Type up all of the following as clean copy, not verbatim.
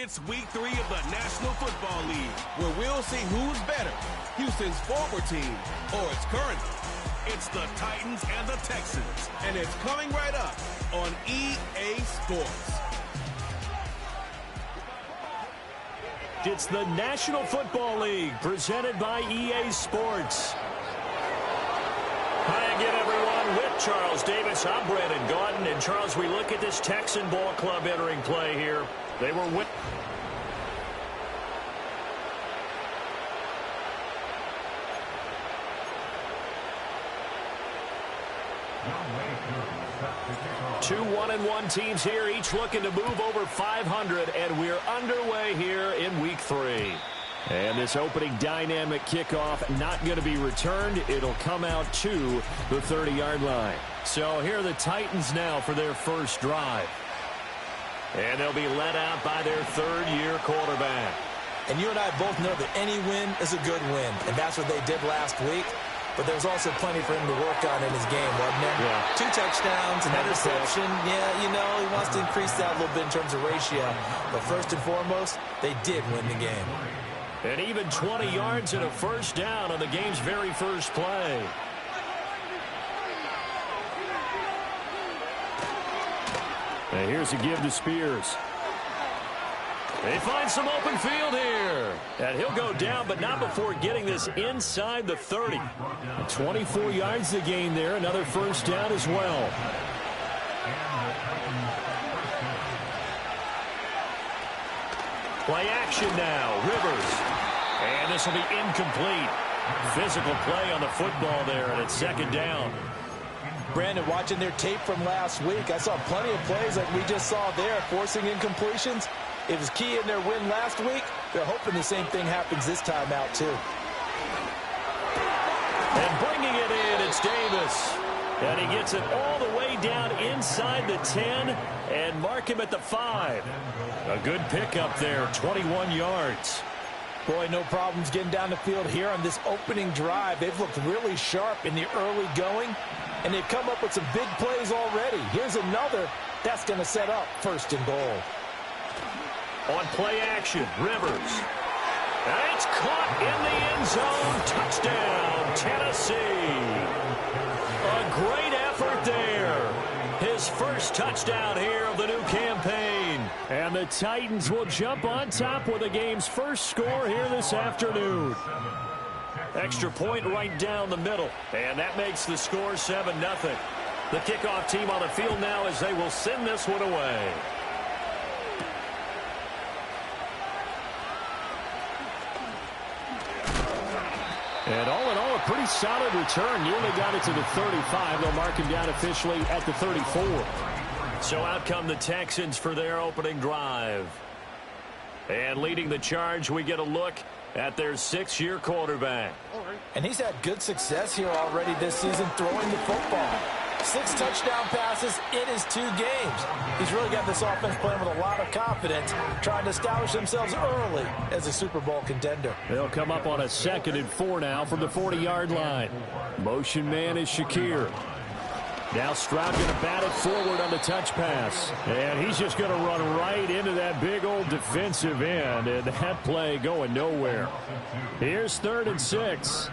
It's week 3 of the National Football League, where we'll see who's better, Houston's former team or its current. It's the Titans and the Texans, and it's coming right up on EA Sports. It's the National Football League presented by EA Sports. Hi again, everyone. With Charles Davis, I'm Brandon Gaudin. And Charles, we look at this Texan ball club entering play here. They were with. Two 1-1 teams here, each looking to move over 500, and we're underway here in week 3. And this opening dynamic kickoff not going to be returned. It'll come out to the 30-yard line. So here are the Titans now for their first drive. And they'll be led out by their third-year quarterback. And you and I both know that any win is a good win, and that's what they did last week. But there's also plenty for him to work on in his game, wasn't there? Yeah. 2 touchdowns, an interception. Yeah, you know, he wants to increase that a little bit in terms of ratio. But first and foremost, they did win the game. And even 20 yards and a first down on the game's very first play. And here's a give to Spears. They find some open field here. And he'll go down, but not before getting this inside the 30. 24 yards to gain there. Another first down as well. Play action now. Rivers. And this will be incomplete. Physical play on the football there, and it's second down. Brandon, watching their tape from last week, I saw plenty of plays like we just saw there, forcing incompletions. It was key in their win last week. They're hoping the same thing happens this time out, too. And bringing it in, it's Davis. And he gets it all the way down inside the 10 and mark him at the 5. A good pickup there, 21 yards. Boy, no problems getting down the field here on this opening drive. They've looked really sharp in the early going, and they've come up with some big plays already. Here's another that's going to set up first and goal. On play action, Rivers. And it's caught in the end zone. Touchdown, Tennessee. A great effort there. His first touchdown here of the new campaign. And the Titans will jump on top with the game's first score here this afternoon. Extra point right down the middle. And that makes the score 7-0. The kickoff team on the field now as they will send this one away. And all in all, a pretty solid return. Nearly got it to the 35. They'll mark him down officially at the 34. So out come the Texans for their opening drive. And leading the charge, we get a look at their 6-year quarterback. And he's had good success here already this season throwing the football. 6 touchdown passes in his 2 games. He's really got this offense playing with a lot of confidence, trying to establish themselves early as a Super Bowl contender. They'll come up on a 2nd and 4 now from the 40-yard line. Motion man is Shakir. Now Stroud going to bat it forward on the touch pass. And he's just going to run right into that big old defensive end. And that play going nowhere. Here's 3rd and 6.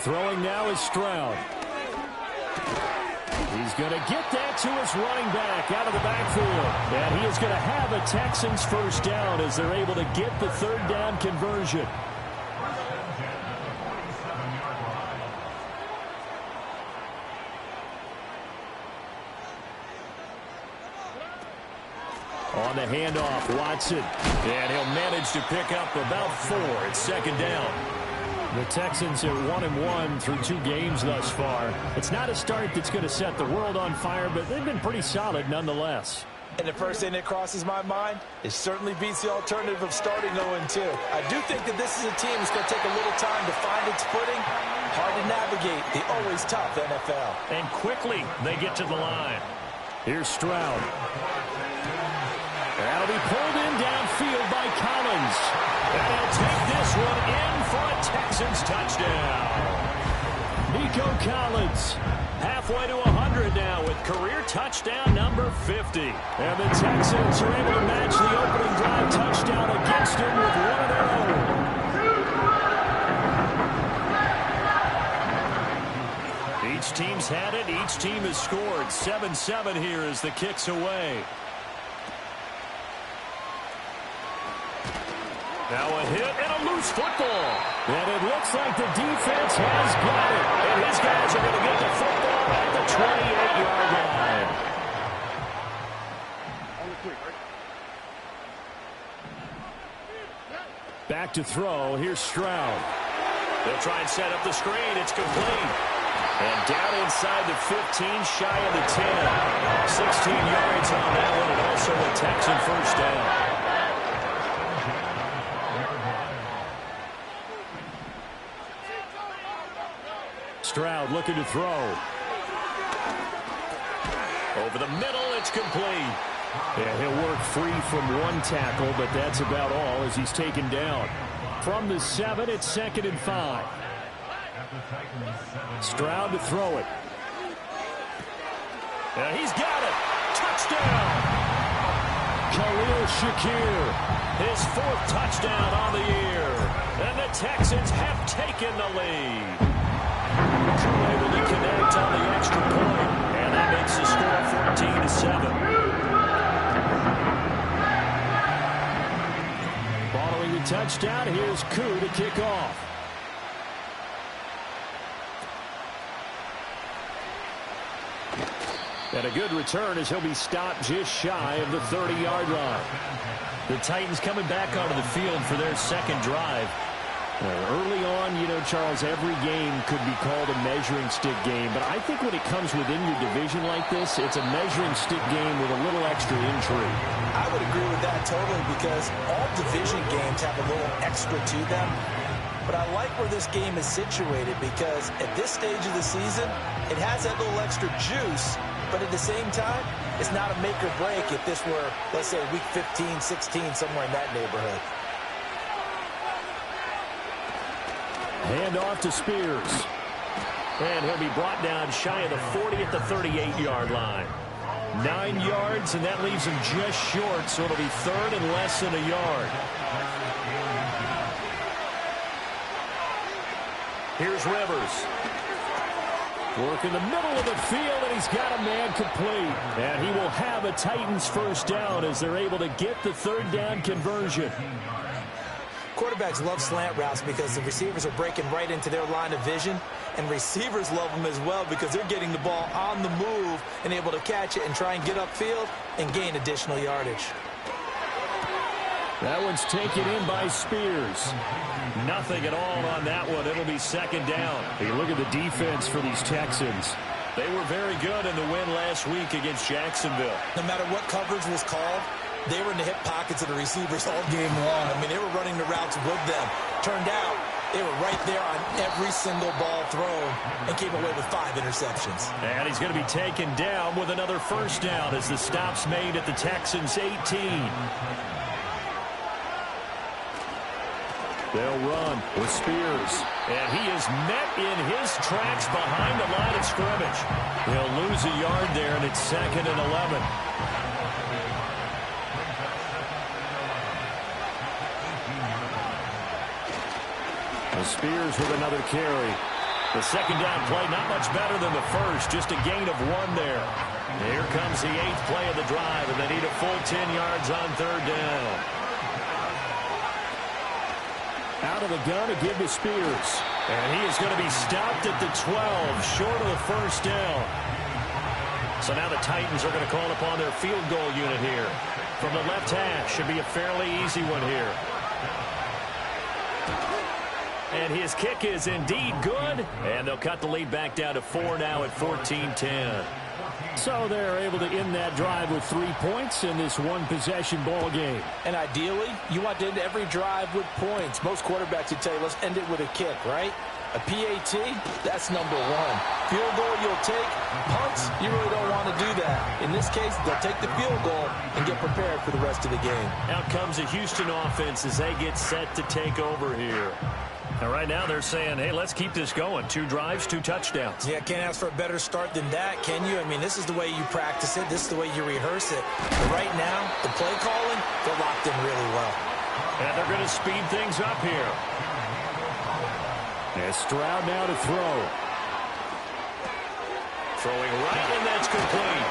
Throwing now is Stroud. He's going to get that to his running back out of the backfield. And he is going to have a Texans first down as they're able to get the 3rd down conversion. On the handoff, Watson. And he'll manage to pick up about 4. It's 2nd down. The Texans are 1-1 through 2 games thus far. It's not a start that's going to set the world on fire, but they've been pretty solid nonetheless. And the first thing that crosses my mind, it certainly beats the alternative of starting 0-2. I do think that this is a team that's going to take a little time to find its footing. Hard to navigate the always tough NFL. And quickly they get to the line. Here's Stroud. That'll be pulled in downfield by Collins. And he'll take this one in for a Texans touchdown. Nico Collins Halfway to 100 now with career touchdown number 50. And the Texans are able to match the opening drive touchdown against him with one of their own. Each team's had it. Each team has scored. 7-7 here as the kick's away. Now a hit and a loose football. And it looks like the defense has got it. And his guys are going to get the football at the 28-yard line. Back to throw. Here's Stroud. They'll try and set up the screen. It's complete. And down inside the 15, shy of the 10. 16 yards on that one, and also a Texan first down. Stroud looking to throw. Over the middle, it's complete. And he'll work free from one tackle, but that's about all as he's taken down. From the 7, it's 2nd and 5. Stroud to throw it. And he's got it. Touchdown. Khalil Shakir. His 4th touchdown on the year. And the Texans have taken the lead. Able to connect on the extra point, and that makes the score 14-7. Following the touchdown, here's Koo to kick off. And a good return as he'll be stopped just shy of the 30-yard line. The Titans coming back onto the field for their second drive. Early on, you know, Charles, every game could be called a measuring stick game. But I think when it comes within your division like this, it's a measuring stick game with a little extra intrigue. I would agree with that totally because all division games have a little extra to them. But I like where this game is situated because at this stage of the season, it has that little extra juice. But at the same time, it's not a make or break if this were, let's say, week 15, 16, somewhere in that neighborhood. Hand off to Spears. And he'll be brought down shy of the 40 at the 38-yard line. 9 yards, and that leaves him just short, so it'll be 3rd and less than a yard. Here's Rivers. Work in the middle of the field, and he's got a man complete. And he will have a Titans first down as they're able to get the 3rd down conversion. Quarterbacks love slant routes because the receivers are breaking right into their line of vision, and receivers love them as well because they're getting the ball on the move and able to catch it and try and get upfield and gain additional yardage. That one's taken in by Spears. Nothing at all on that one. It'll be 2nd down. You look at the defense for these Texans. They were very good in the win last week against Jacksonville. No matter what coverage was called, they were in the hip pockets of the receivers all game long. I mean, they were running the routes with them. Turned out, they were right there on every single ball thrown and came away with 5 interceptions. And he's going to be taken down with another first down as the stop's made at the Texans' 18. They'll run with Spears. And he is met in his tracks behind the line of scrimmage. He'll lose a yard there, and it's 2nd and 11. Spears with another carry. The 2nd down play, not much better than the first, just a gain of 1 there. Here comes the 8th play of the drive, and they need a full 10 yards on 3rd down. Out of the gun to give to Spears. And he is going to be stopped at the 12, short of the first down. So now the Titans are going to call upon their field goal unit here. From the left hash, should be a fairly easy one here. And his kick is indeed good. And they'll cut the lead back down to 4 now at 14-10. So they're able to end that drive with 3 points in this one-possession ball game. And ideally, you want to end every drive with points. Most quarterbacks would tell you, let's end it with a kick, right? A PAT, that's number one. Field goal you'll take. Punts, you really don't want to do that. In this case, they'll take the field goal and get prepared for the rest of the game. Out comes the Houston offense as they get set to take over here. And right now they're saying, hey, let's keep this going. 2 drives, 2 touchdowns. Yeah, can't ask for a better start than that, can you? I mean, this is the way you practice it. This is the way you rehearse it. But right now, the play calling, they're locked in really well. And they're going to speed things up here. And Stroud now to throw. Throwing right, and that's complete.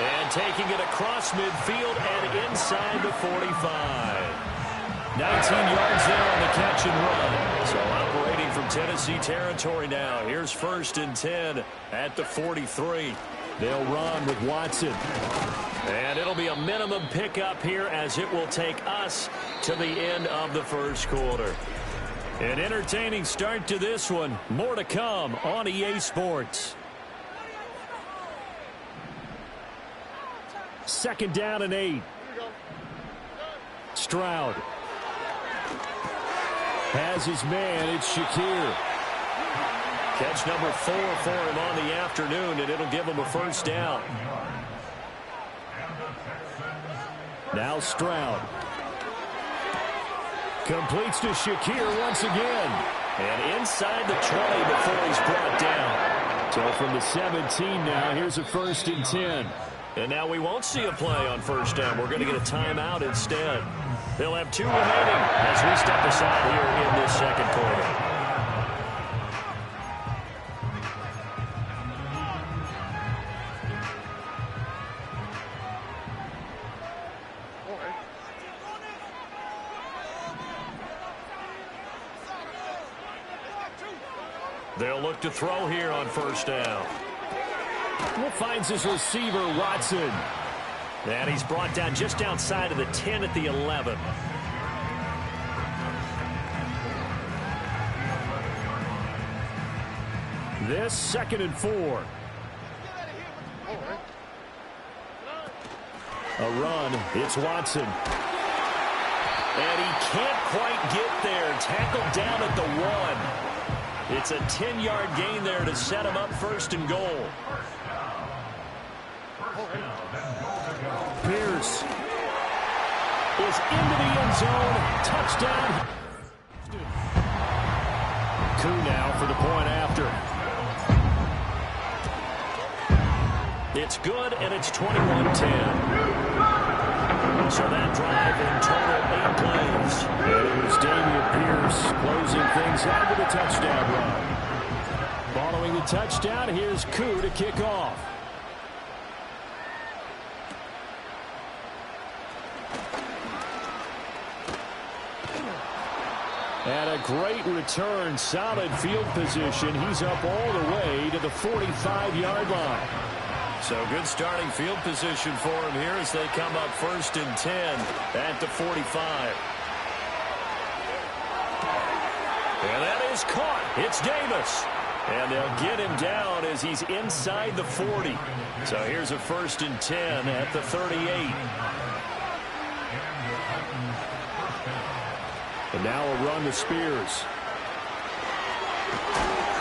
And taking it across midfield and inside the 45. 19 yards there on the catch and run. So operating from Tennessee territory now. Here's 1st and 10 at the 43. They'll run with Watson. And it'll be a minimum pickup here as it will take us to the end of the first quarter. An entertaining start to this one. More to come on EA Sports. 2nd down and 8. Stroud has his man. It's Shakir. Catch number 4 for him on the afternoon, and it'll give him a 1st down. Now Stroud. Completes to Shakir once again. And inside the 20 before he's brought down. So from the 17 now, here's a 1st and 10. And now we won't see a play on 1st down. We're going to get a timeout instead. They'll have 2 remaining as we step aside here in this 2nd quarter. They'll look to throw here on 1st down. Finds his receiver, Watson. And he's brought down just outside of the 10 at the 11. This 2nd and 4. A run. It's Watson. And he can't quite get there. Tackled down at the 1. It's a 10-yard gain there to set him up 1st and goal. Pierce is into the end zone. Touchdown. Koo now for the point after. It's good, and it's 21-10. So that drive in total 8 plays. And it was Dameon Pierce closing things out with a touchdown run. Following the touchdown, here's Koo to kick off. And a great return, solid field position. He's up all the way to the 45-yard line. So good starting field position for him here as they come up 1st and 10 at the 45. And that is caught. It's Davis. And they'll get him down as he's inside the 40. So here's a 1st and 10 at the 38. And now a run to Spears.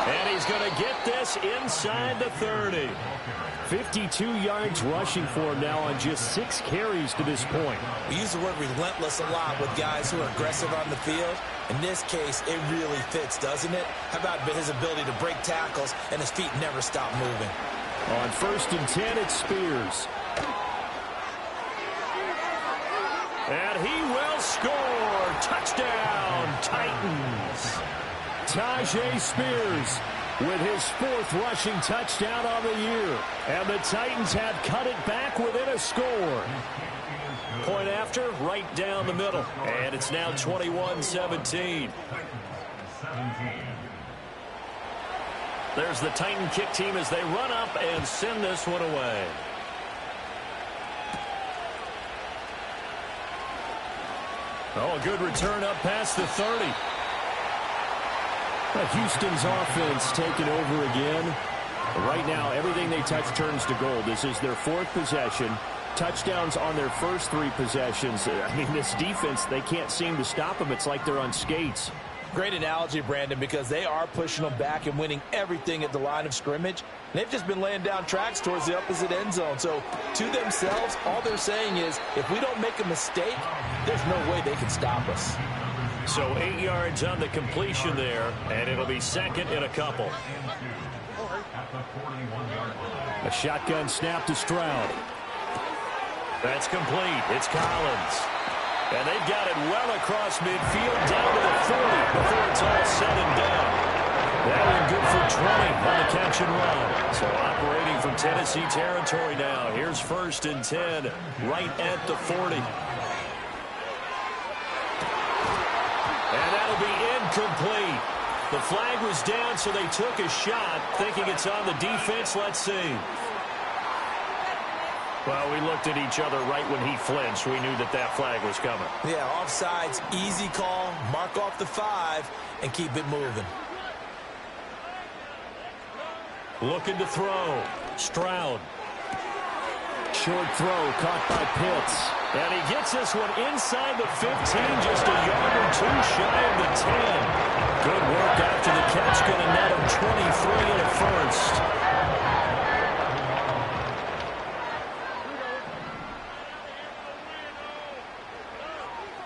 And he's going to get this inside the 30. 52 yards rushing for him now on just 6 carries to this point. We use the word relentless a lot with guys who are aggressive on the field. In this case, it really fits, doesn't it? How about his ability to break tackles and his feet never stop moving? On 1st and 10, it's Spears. And he will score. Touchdown, Titans. Tyjae Spears with his 4th rushing touchdown on the year. And the Titans have cut it back within a score. Point after, right down the middle. And it's now 21-17. There's the Titan kick team as they run up and send this one away. Oh, a good return up past the 30. Houston's offense taking over again. Right now, everything they touch turns to gold. This is their 4th possession. Touchdowns on their first 3 possessions. I mean, this defense, they can't seem to stop them. It's like they're on skates. Great analogy, Brandon, because they are pushing them back and winning everything at the line of scrimmage. They've just been laying down tracks towards the opposite end zone. So to themselves, all they're saying is, if we don't make a mistake, there's no way they can stop us. So 8 yards on the completion there, and it'll be second and a couple. A shotgun snap to Stroud. That's complete. It's Collins. And they've got it well across midfield down to the 40 before it's all said and done. That one good for 20 on the catch and run. So operating from Tennessee territory now. Here's 1st and 10 right at the 40. And that'll be incomplete. The flag was down, so they took a shot, thinking it's on the defense. Let's see. Well, we looked at each other right when he flinched. We knew that that flag was coming. Yeah, offsides, easy call. Mark off the 5 and keep it moving. Looking to throw. Stroud. Short throw caught by Pitts. And he gets this one inside the 15, just a yard or two shy of the 10. Good work after the catch. Going to net him 23 and a first.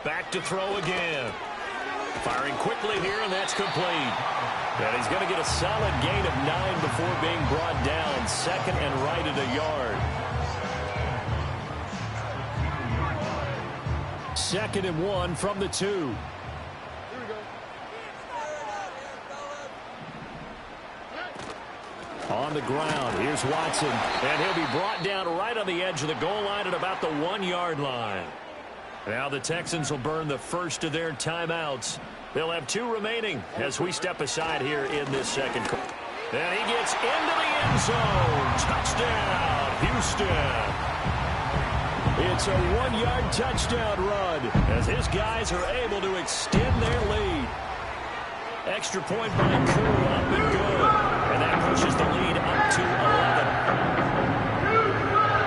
Back to throw again. Firing quickly here, and that's complete. And he's going to get a solid gain of 9 before being brought down. 2nd and right at a yard. 2nd and 1 from the 2. On the ground, here's Watson. And he'll be brought down right on the edge of the goal line at about the 1-yard line. Now the Texans will burn the first of their timeouts. They'll have 2 remaining as we step aside here in this second quarter. And he gets into the end zone. Touchdown, Houston. It's a 1-yard touchdown run as his guys are able to extend their lead. Extra point by Koo, up and good. And that pushes the lead up to 11.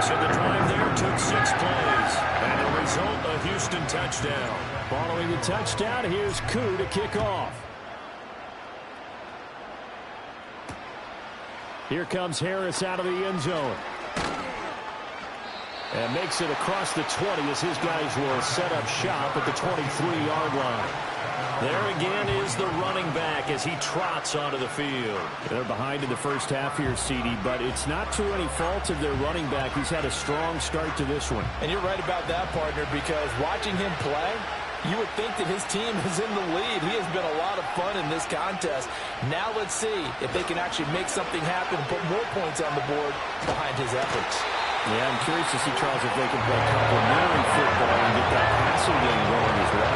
So the drive there took 6 plays. And the result, a Houston touchdown. Following the touchdown, here's Koo to kick off. Here comes Harris out of the end zone. And makes it across the 20 as his guys will set up shop at the 23-yard line. There again is the running back as he trots onto the field. They're behind in the first half here, CD, but it's not through any fault of their running back. He's had a strong start to this one. And you're right about that, partner, because watching him play, you would think that his team is in the lead. He has been a lot of fun in this contest. Now let's see if they can actually make something happen and put more points on the board behind his efforts. Yeah, I'm curious to see, Charles, if they can play complementary football and get that passing game going as well.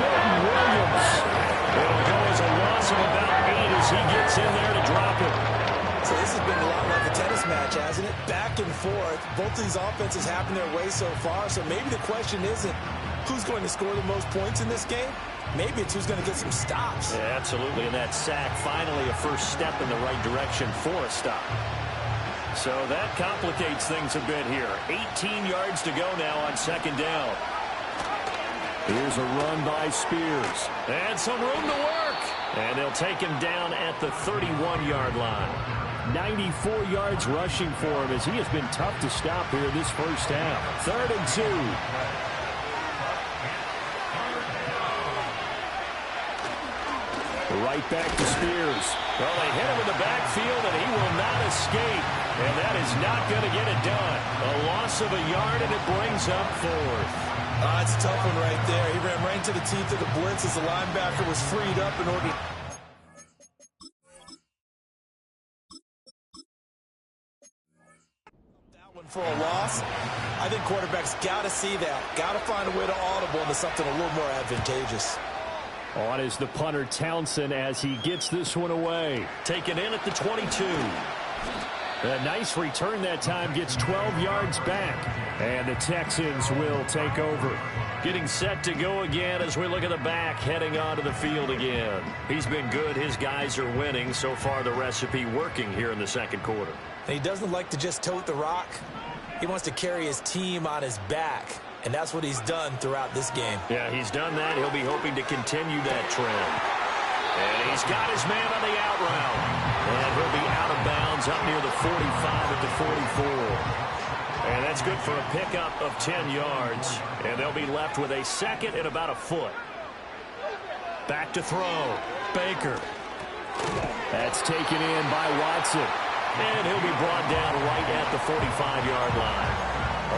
Milton Williams. It'll go as a loss of about 8 as he gets in there to drop it. So this has been a lot like a tennis match, hasn't it? Back and forth. Both of these offenses happen their way so far, so maybe the question isn't who's going to score the most points in this game. Maybe it's who's going to get some stops. Yeah, absolutely, and that sack finally a first step in the right direction for a stop. So that complicates things a bit here. 18 yards to go now on 2nd down. Here's a run by Spears. And some room to work. And they'll take him down at the 31-yard line. 94 yards rushing for him as he has been tough to stop here this first half. 3rd and 2. Right back to Spears. Well, they hit him in the backfield, and he will not escape. And that is not going to get it done. A loss of a yard, and it brings up 4th. It's a tough one right there. He ran right into the teeth of the blitz as the linebacker was freed up in order to... that one for a loss. I think quarterbacks got to see that. Got to find a way to audible into something a little more advantageous. On is the punter, Townsend, as he gets this one away. Taken in at the 22. A nice return that time, gets 12 yards back. And the Texans will take over. Getting set to go again as we look at the back, heading onto the field again. He's been good. His guys are winning. So far, the recipe working here in the second quarter. And he doesn't like to just tote the rock. He wants to carry his team on his back. And that's what he's done throughout this game. Yeah, he's done that. He'll be hoping to continue that trend. And he's got his man on the out route. And he'll be out of bounds up near the 45 at the 44. And that's good for a pickup of 10 yards. And they'll be left with a second and about a foot. Back to throw. Baker. That's taken in by Watson. And he'll be brought down right at the 45-yard line.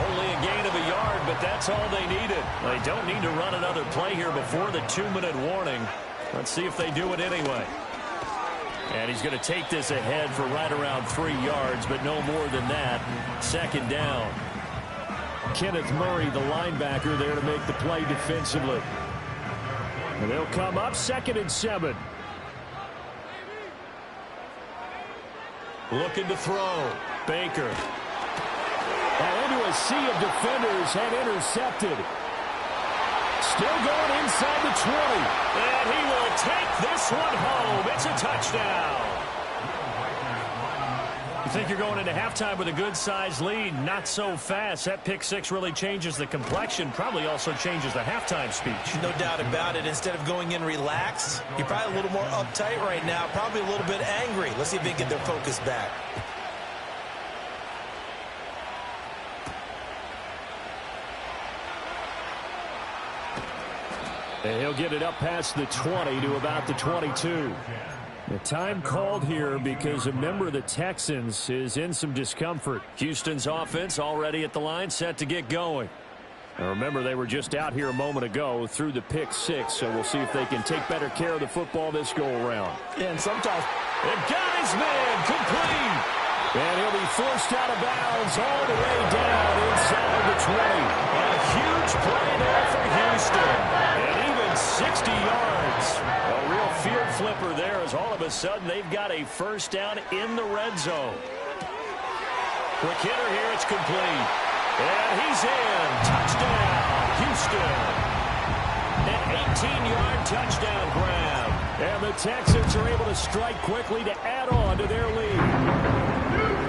Only a gain of a yard, but that's all they needed. They don't need to run another play here before the 2-minute warning. Let's see if they do it anyway. And he's going to take this ahead for right around 3 yards, but no more than that. Second down. Kenneth Murray, the linebacker, there to make the play defensively. And they'll come up 2nd and 7. Looking to throw. Baker. And into a sea of defenders and intercepted. Still going inside the 20. And he will take this one home. It's a touchdown. You think you're going into halftime with a good-sized lead. Not so fast. That pick six really changes the complexion. Probably also changes the halftime speech. No doubt about it. Instead of going in relaxed, you're probably a little more uptight right now. Probably a little bit angry. Let's see if they can get their focus back. And he'll get it up past the 20 to about the 22. The time called here because a member of the Texans is in some discomfort. Houston's offense already at the line, set to get going. Now remember, they were just out here a moment ago through the pick six, so we'll see if they can take better care of the football this go-around. Yeah, and sometimes they've got his man complete. And he'll be forced out of bounds all the way down inside the 20. A huge play there for Houston. And even 60 yards. A real field flipper there as all of a sudden they've got a first down in the red zone. Quick hitter here, it's complete. And he's in. Touchdown, Houston. An 18-yard touchdown grab. And the Texans are able to strike quickly to add on to their lead.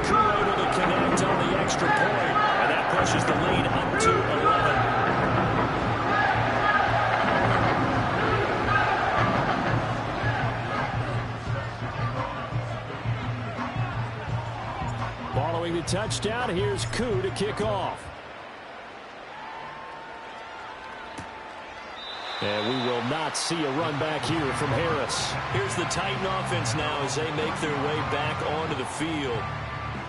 Crew able to connect on the extra point. And that pushes the lead up to 11. Following the touchdown, here's Koo to kick off. And we will not see a run back here from Harris. Here's the Titan offense now as they make their way back onto the field.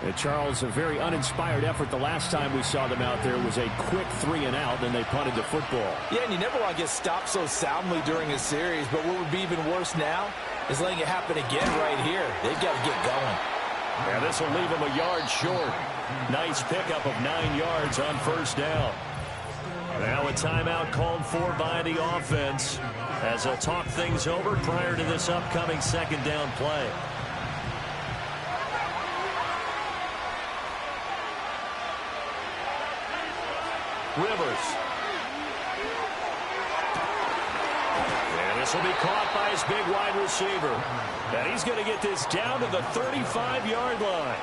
And Charles, a very uninspired effort the last time we saw them out there was a quick 3 and out, then they punted the football. Yeah, and you never want to get stopped so soundly during a series, but what would be even worse now is letting it happen again right here. They've got to get going. And this will leave them a yard short. Nice pickup of 9 yards on first down. Now a timeout called for by the offense as they'll talk things over prior to this upcoming second down play. Rivers. And this will be caught by his big wide receiver. And he's going to get this down to the 35-yard line.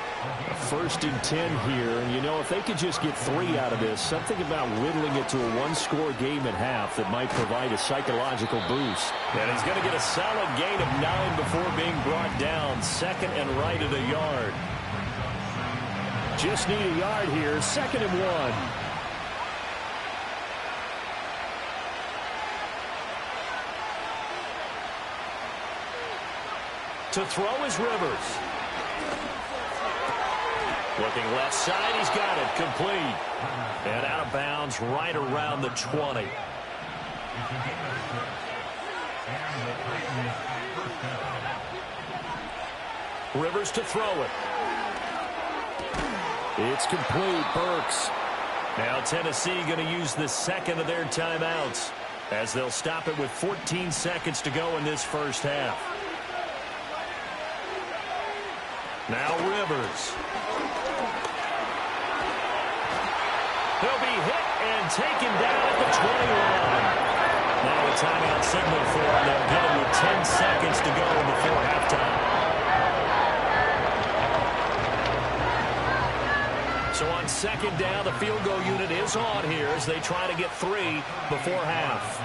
A 1st and 10 here. And, you know, if they could just get 3 out of this, something about whittling it to a one-score game at half that might provide a psychological boost. And he's going to get a solid gain of 9 before being brought down. 2nd and right at a yard. Just need a yard here. 2nd and 1. To throw is Rivers. Looking left side, he's got it. Complete. And out of bounds right around the 20. Rivers to throw it. It's complete. Burks. Now Tennessee going to use the second of their timeouts as they'll stop it with 14 seconds to go in this first half. Now Rivers. He'll be hit and taken down at the 21. Now a timeout signal for him. They'll get him with 10 seconds to go before halftime. So on second down, the field goal unit is on here as they try to get 3 before half.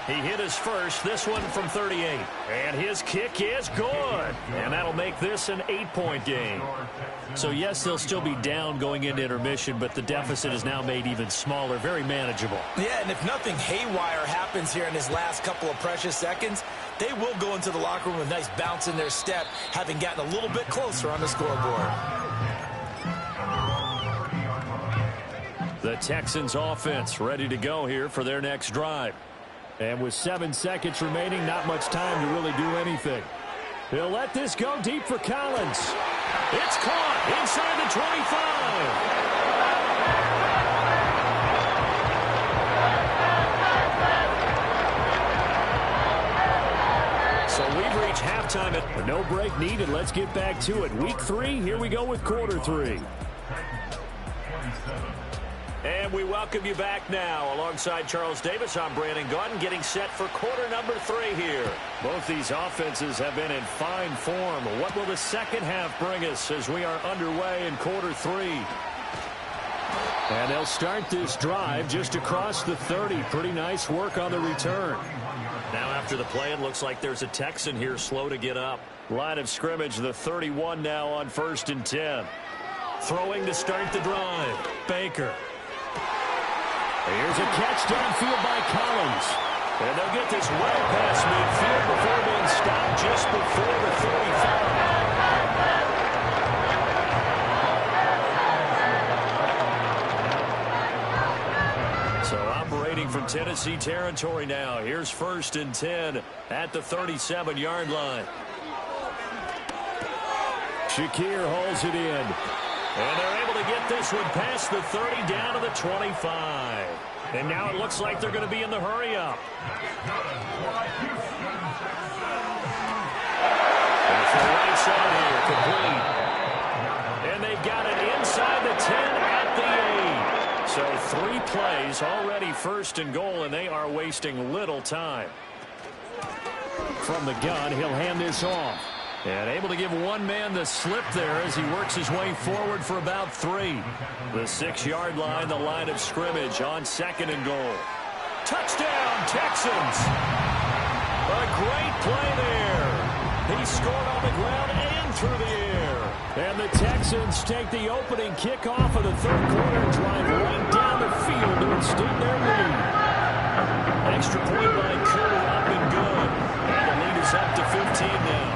He hit his first, this one from 38. And his kick is good. And that'll make this an 8-point game. So, yes, they'll still be down going into intermission, but the deficit is now made even smaller, very manageable. Yeah, and if nothing haywire happens here in his last couple of precious seconds, they will go into the locker room with a nice bounce in their step, having gotten a little bit closer on the scoreboard. The Texans offense ready to go here for their next drive. And with 7 seconds remaining, not much time to really do anything. He'll let this go deep for Collins. It's caught inside the 25. So we've reached halftime. No break needed. Let's get back to it. Week 3, here we go with quarter 3. And we welcome you back now. Alongside Charles Davis, I'm Brandon Gaudin, getting set for quarter number 3 here. Both these offenses have been in fine form. What will the second half bring us as we are underway in quarter 3? And they'll start this drive just across the 30. Pretty nice work on the return. Now after the play, it looks like there's a Texan here slow to get up. Line of scrimmage, the 31 now on 1st and 10. Throwing to start the drive. Baker. Here's a catch downfield by Collins. And they'll get this well past midfield before being stopped just before the 35. So operating from Tennessee territory now. Here's 1st and 10 at the 37-yard line. Shakir holds it in. And they're able to get this one past the 30 down to the 25. And now it looks like they're going to be in the hurry-up. And for the right side here, complete. And they've got it inside the 10 at the 8. So 3 plays already 1st and goal, and they are wasting little time. From the gun, he'll hand this off. And able to give one man the slip there as he works his way forward for about 3. The 6-yard line, the line of scrimmage on 2nd and goal. Touchdown, Texans! A great play there. He scored on the ground and through the air. And the Texans take the opening kickoff of the 3rd quarter and drive right down the field to extend their lead. Extra point by Koo, up and good. And the lead is up to 15 now.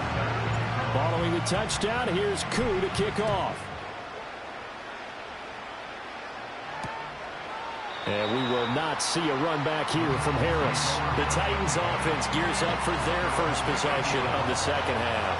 Following the touchdown, here's Koo to kick off. And we will not see a run back here from Harris. The Titans offense gears up for their first possession of the second half.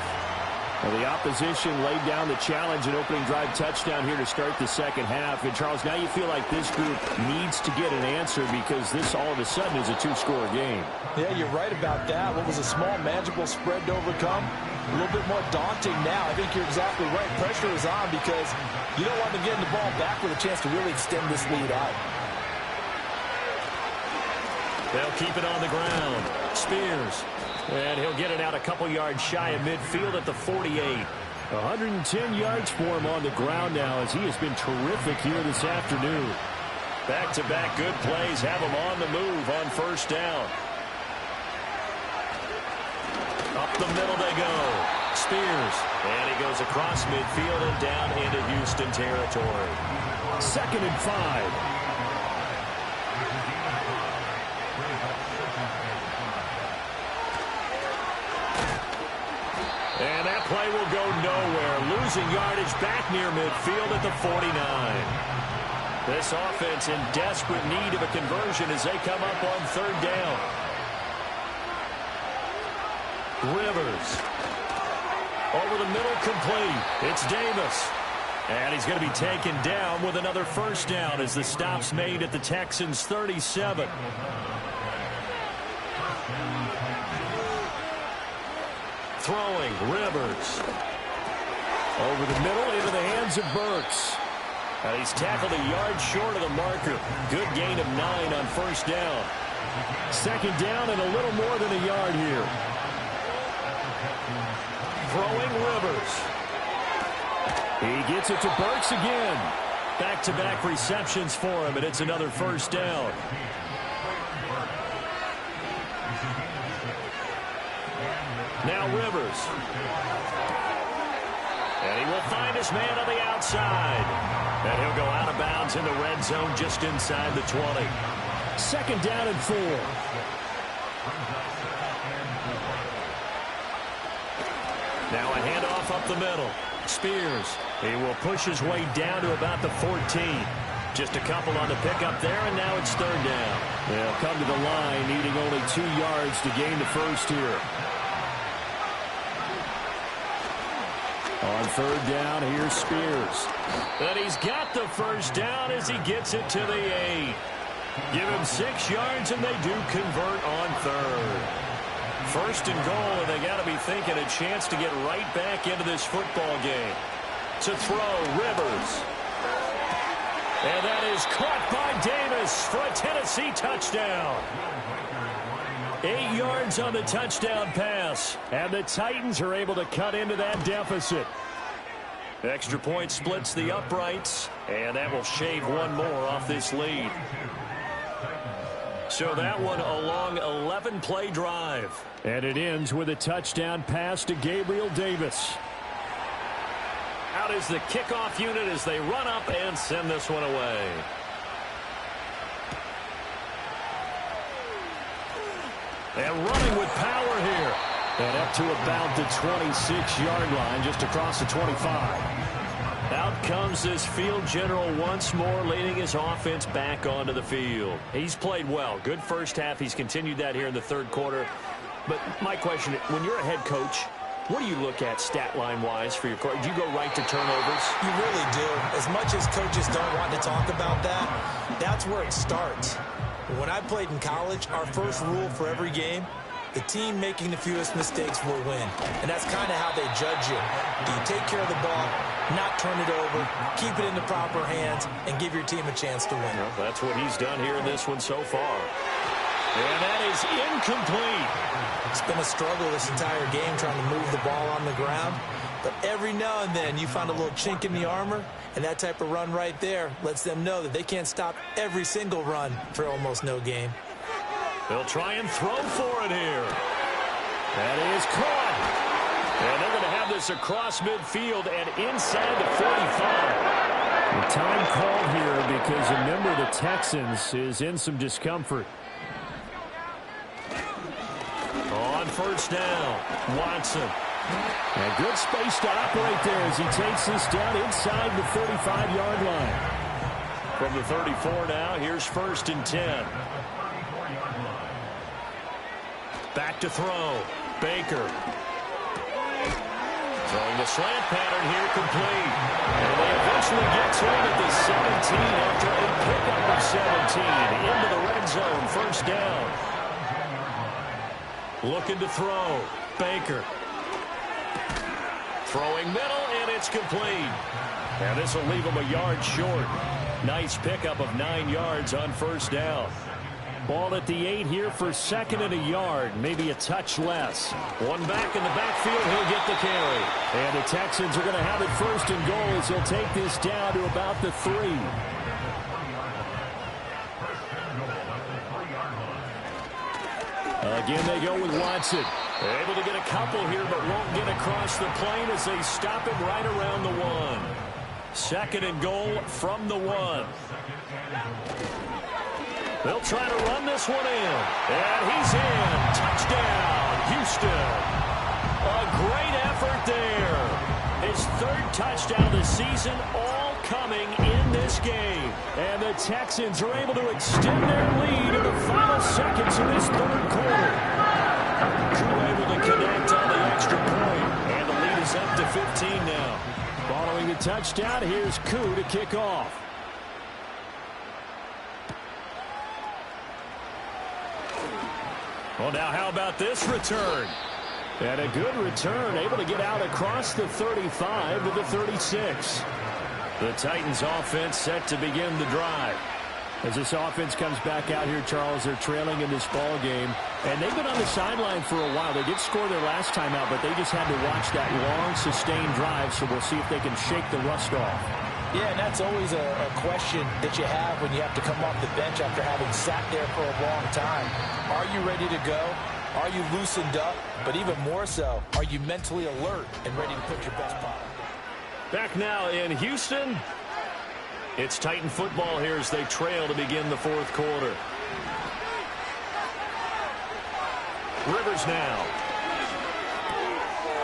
Well, the opposition laid down the challenge and opening drive touchdown here to start the second half. And, Charles, now you feel like this group needs to get an answer because this all of a sudden is a 2-score game. Yeah, you're right about that. What was a small, manageable spread to overcome? A little bit more daunting now. I think you're exactly right. Pressure is on because you don't want to get the ball back with a chance to really extend this lead out. They'll keep it on the ground. Spears. And he'll get it out a couple yards shy of midfield at the 48. 110 yards for him on the ground now as he has been terrific here this afternoon. Back-to-back good plays have him on the move on 1st down. Up the middle they go. Spears. And he goes across midfield and down into Houston territory. 2nd and 5. And that play will go nowhere. Losing yardage back near midfield at the 49. This offense in desperate need of a conversion as they come up on 3rd down. Rivers. Over the middle, complete. It's Davis. And he's going to be taken down with another 1st down as the stop's made at the Texans' 37. Throwing, Rivers. Over the middle into the hands of Burks. And he's tackled a yard short of the marker. Good gain of 9 on 1st down. 2nd down and a little more than a yard here. Throwing, Rivers. He gets it to Burks again. Back-to-back receptions for him, and it's another 1st down. Now Rivers. And he will find his man on the outside. And he'll go out of bounds in the red zone just inside the 20. 2nd down and 4. Now a handoff up the middle. Spears. He will push his way down to about the 14. Just a couple on the pickup there, and now it's 3rd down. They'll come to the line, needing only 2 yards to gain the first here. On 3rd down, here's Spears. And he's got the first down as he gets it to the 8. Give him 6 yards, and they do convert on 3rd. 1st and goal, and they got to be thinking a chance to get right back into this football game. To throw, Rivers. And that is caught by Davis for a Tennessee touchdown. 8 yards on the touchdown pass. And the Titans are able to cut into that deficit. Extra point splits the uprights. And that will shave one more off this lead. So that one a long 11-play drive. And it ends with a touchdown pass to Gabriel Davis. Out is the kickoff unit as they run up and send this one away. And running with power here. And up to about the 26-yard line, just across the 25. Out comes this field general once more, leading his offense back onto the field. He's played well. Good first half. He's continued that here in the 3rd quarter. But my question, when you're a head coach, what do you look at stat line-wise for your coach? Do you go right to turnovers? You really do. As much as coaches don't want to talk about that, that's where it starts. When I played in college, our first rule for every game, the team making the fewest mistakes will win. And that's kind of how they judge you. Do you take care of the ball, not turn it over, keep it in the proper hands, and give your team a chance to win? Well, that's what he's done here in this one so far. And that is incomplete. It's been a struggle this entire game trying to move the ball on the ground. But every now and then you find a little chink in the armor, and that type of run right there lets them know that they can't stop every single run for almost no gain. They'll try and throw for it here. That is caught. And they're going to have this across midfield and inside the 45. The time called here because a member of the Texans is in some discomfort. On 1st down, Watson. A good space to operate there as he takes this down inside the 35-yard line. From the 34 now, here's 1st and 10. Back to throw. Baker. Throwing the slant pattern here complete. And they eventually get to him at the 17 after a pickup of 17. Into the red zone, 1st down. Looking to throw. Baker. Throwing middle, and it's complete. And this will leave him a yard short. Nice pickup of 9 yards on 1st down. Ball at the 8 here for 2nd and a yard, maybe a touch less. One back in the backfield, he'll get the carry. And the Texans are going to have it 1st and goal as he'll take this down to about the 3. Again, they go with Watson. Able to get a couple here, but won't get across the plane as they stop him right around the 1. 2nd and goal from the 1. They'll try to run this one in. And he's in. Touchdown, Houston. A great effort there. His 3rd touchdown of the season, all coming in this game. And the Texans are able to extend their lead in the final seconds of this 3rd quarter. Koo able to connect on the extra point. And the lead is up to 15 now. Following the touchdown, here's Koo to kick off. Well, now how about this return? And a good return, able to get out across the 35 to the 36. The Titans offense set to begin the drive. As this offense comes back out here, Charles, they're trailing in this ball game. And they've been on the sideline for a while. They did score their last time out, but they just had to watch that long, sustained drive, so we'll see if they can shake the rust off. Yeah, and that's always a question that you have when you have to come off the bench after having sat there for a long time. Are you ready to go? Are you loosened up? But even more so, are you mentally alert and ready to put your best product? Back now in Houston. It's Titan football here as they trail to begin the fourth quarter. Rivers now.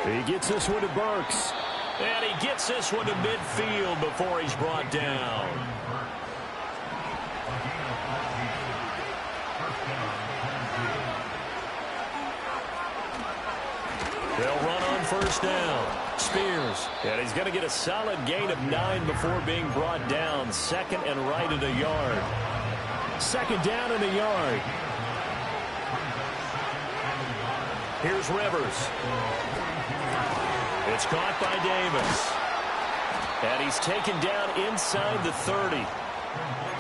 He gets this one to Burks. And he gets this one to midfield before he's brought down. They'll run on first down. Spears. And he's going to get a solid gain of 9 before being brought down. Second and right at a yard. Second down and a yard. Here's Rivers. It's caught by Davis. And he's taken down inside the 30.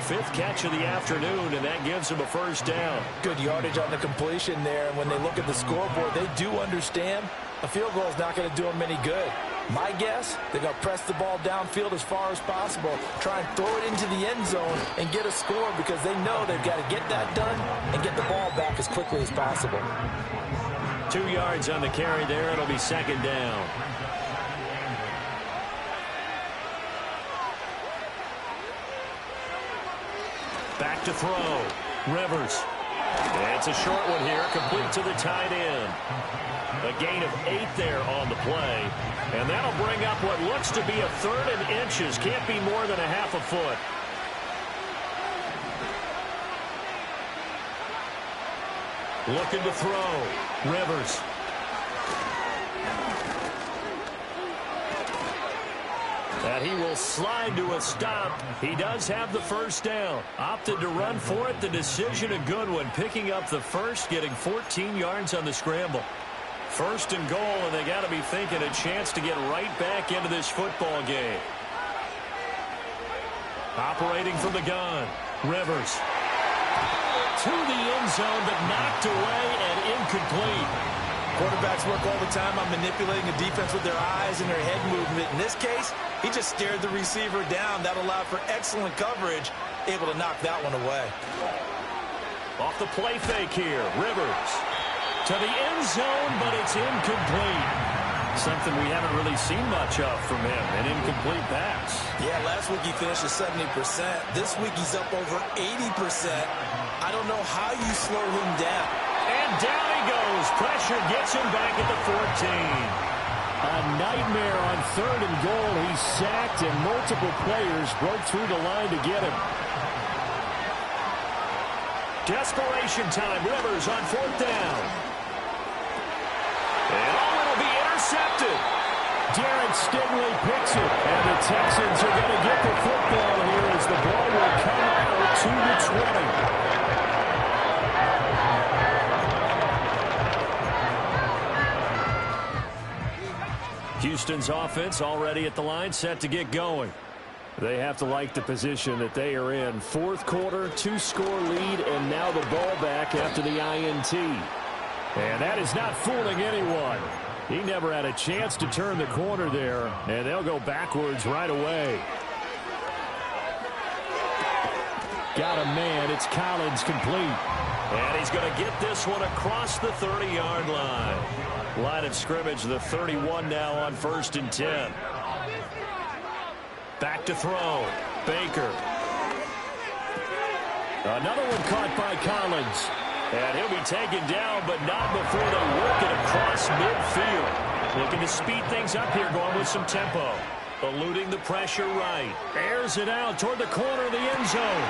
Fifth catch of the afternoon, and that gives him a first down. Good yardage on the completion there. And when they look at the scoreboard, they do understand a field goal is not going to do them any good. My guess, they're going to press the ball downfield as far as possible, try and throw it into the end zone and get a score because they know they've got to get that done and get the ball back as quickly as possible. 2 yards on the carry there. It'll be second down. Back to throw. Rivers. It's a short one here, complete to the tight end. A gain of 8 there on the play. And that'll bring up what looks to be a 3rd and inches. Can't be more than a half a foot. Looking to throw. Rivers. That he will slide to a stop. He does have the first down. Opted to run for it. The decision a good one. Picking up the first, getting 14 yards on the scramble. First and goal, and they got to be thinking a chance to get right back into this football game. Operating from the gun. Rivers. To the end zone, but knocked away and incomplete. Quarterbacks work all the time on manipulating the defense with their eyes and their head movement. In this case, he just stared the receiver down. That allowed for excellent coverage, able to knock that one away. Off the play fake here, Rivers. To the end zone, but it's incomplete. Something we haven't really seen much of from him, an incomplete pass. Yeah, last week he finished at 70%. This week he's up over 80%. I don't know how you slow him down. And down he goes. Pressure gets him back at the 14. A nightmare on 3rd and goal. He's sacked, and multiple players broke through the line to get him. Desperation time. Rivers on 4th down. And it'll be intercepted. Derek Stingley picks it, and the Texans are going to get the football here as the ball will come out to the 20. Houston's offense already at the line, set to get going. They have to like the position that they are in. Fourth quarter, 2-score lead, and now the ball back after the INT. And that is not fooling anyone. He never had a chance to turn the corner there, and they'll go backwards right away. Got a man. It's Collins complete. And he's going to get this one across the 30-yard line. Line of scrimmage, the 31 now on 1st and 10. Back to throw. Baker. Another one caught by Collins. And he'll be taken down, but not before they work it across midfield. Looking to speed things up here, going with some tempo. Eluding the pressure right. Airs it out toward the corner of the end zone.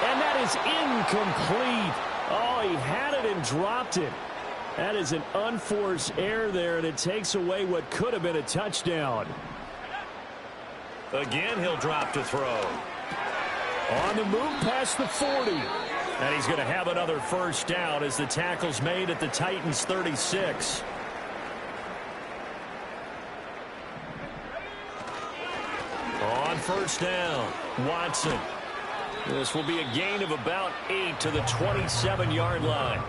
And that is incomplete. Oh, he had it and dropped it. That is an unforced error there, and it takes away what could have been a touchdown. Again, he'll drop to throw. On the move past the 40. And he's going to have another first down as the tackle's made at the Titans' 36. On first down, Watson. This will be a gain of about 8 to the 27-yard line.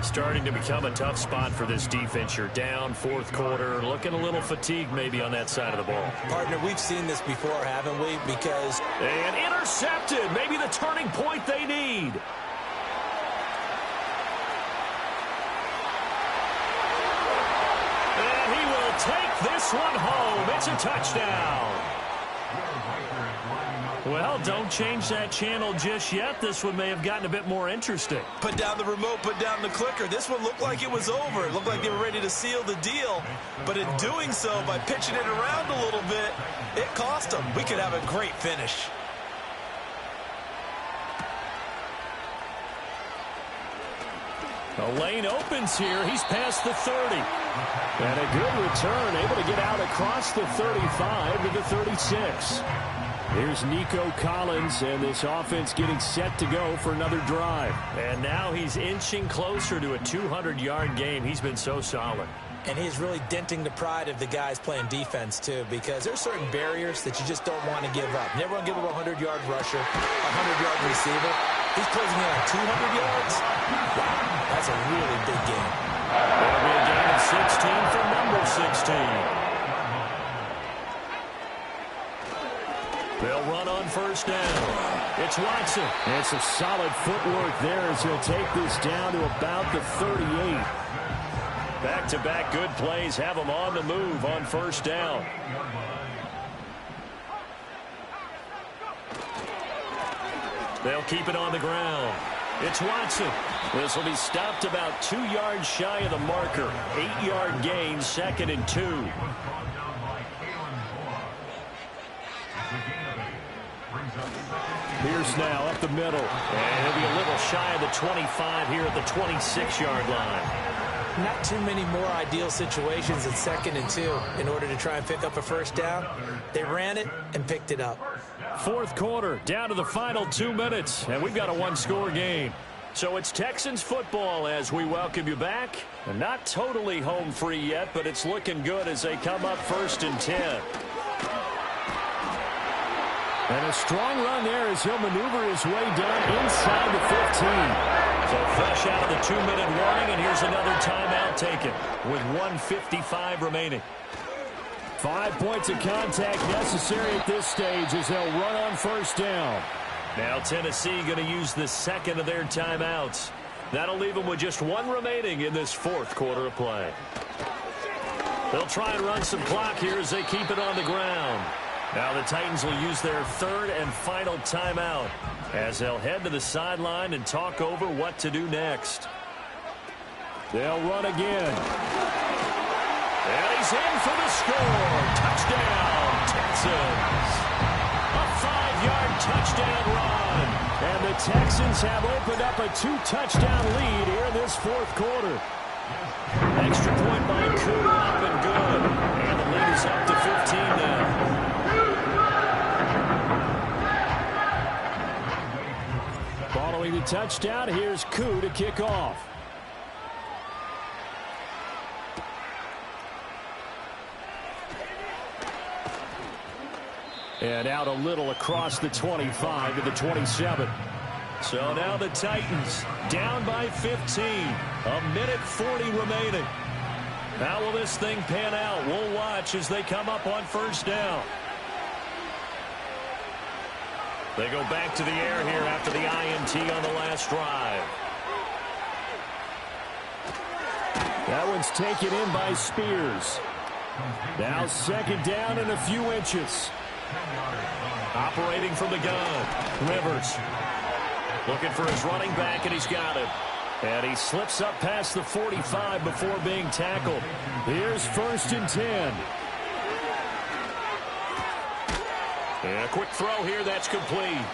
Starting to become a tough spot for this defense. You're down, fourth quarter, looking a little fatigued maybe on that side of the ball. Partner, we've seen this before, haven't we? Because... And intercepted. Maybe the turning point they need. take this one home. It's a touchdown. Well, don't change that channel just yet. This one may have gotten a bit more interesting. Put down the remote, put down the clicker. This one looked like it was over. It looked like they were ready to seal the deal. But in doing so, by pitching it around a little bit, it cost them. We could have a great finish. The lane opens here. He's past the 30. And a good return, able to get out across the 35 to the 36. Here's Nico Collins, and this offense getting set to go for another drive. And now he's inching closer to a 200-yard game. He's been so solid. And he's really denting the pride of the guys playing defense, too, because there's certain barriers that you just don't want to give up. Never want to give up a 100-yard rusher, a 100-yard receiver. He's closing in on 200 yards. Wow, that's a really big game. That'll be a gain of 16 for number 16. They'll run on first down. It's Watson. And some solid footwork there as he'll take this down to about the 38. Back-to-back good plays have them on the move on first down. They'll keep it on the ground. It's Watson. This will be stopped about 2 yards shy of the marker. 8-yard gain, 2nd and 2. Pierce now up the middle. And he'll be a little shy of the 25 here at the 26-yard line. Not too many more ideal situations at 2nd and 2 in order to try and pick up a first down. They ran it and picked it up. Fourth quarter, down to the final 2 minutes, and we've got a one-score game. So it's Texans football as we welcome you back. And not totally home free yet, but it's looking good as they come up 1st and 10. And a strong run there as he'll maneuver his way down inside the 15. So fresh out of the 2-minute warning, and here's another timeout taken with 1:55 remaining. 5 points of contact necessary at this stage as they'll run on first down. Now Tennessee going to use the second of their timeouts. That'll leave them with just 1 remaining in this fourth quarter of play. They'll try and run some clock here as they keep it on the ground. Now the Titans will use their 3rd and final timeout as they'll head to the sideline and talk over what to do next. They'll run again. And he's in for the score. Touchdown, Texans. A 5-yard touchdown run. And the Texans have opened up a 2-touchdown lead here in this fourth quarter. Extra point by Koo, up and good. And the lead is up to 15 now. Following the touchdown, here's Koo to kick off. And out a little across the 25 to the 27. So now the Titans down by 15. A minute 40 remaining. How will this thing pan out? We'll watch as they come up on first down. They go back to the air here after the INT on the last drive. That one's taken in by Spears. Now 2nd down and a few inches. Operating from the gun, Rivers. Looking for his running back, and he's got it. And he slips up past the 45 before being tackled. Here's 1st and 10. And a quick throw here, that's complete.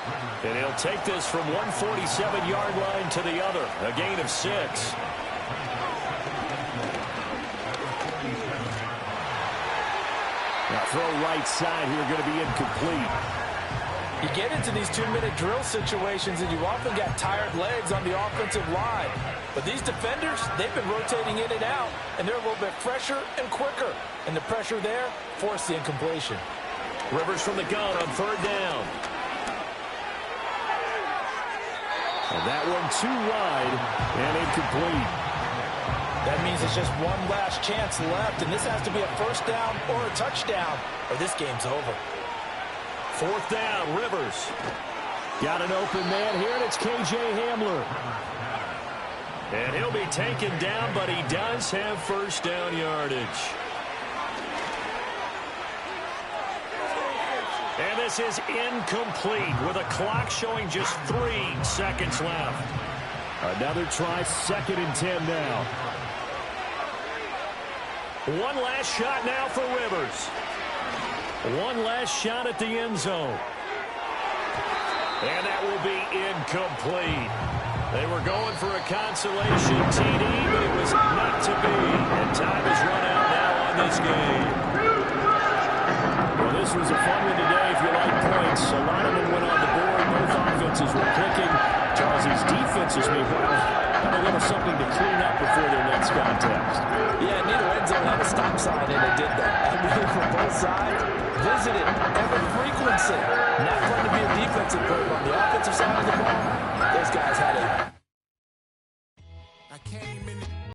And he'll take this from 147-yard line to the other. A gain of 6. Now throw right side here, going to be incomplete. You get into these 2-minute drill situations, and you often got tired legs on the offensive line. But these defenders, they've been rotating in and out, and they're a little bit fresher and quicker. And the pressure there forced the incompletion. Rivers from the gun on 3rd down. And that one too wide and incomplete. That means it's just one last chance left, and this has to be a first down or a touchdown, or this game's over. 4th down, Rivers. Got an open man here, and it's K.J. Hamler. And he'll be taken down, but he does have first down yardage. this is incomplete with a clock showing just 3 seconds left. Another try, 2nd and 10 now. One last shot now for Rivers. One last shot at the end zone. And that will be incomplete. They were going for a consolation TD, but it was not to be. And time has run out now on this game. Well, this was a fun one today if you like points. A lot of them went on the board. Both offenses were clicking. Charles, these defenses, meanwhile, have a little something to clean up before their next contest. Yeah, neither end zone had a stop sign, and they did that. I mean, from both sides, visited, and with frequency. Not going to be a defensive play, but on the offensive side of the ball, those guys had a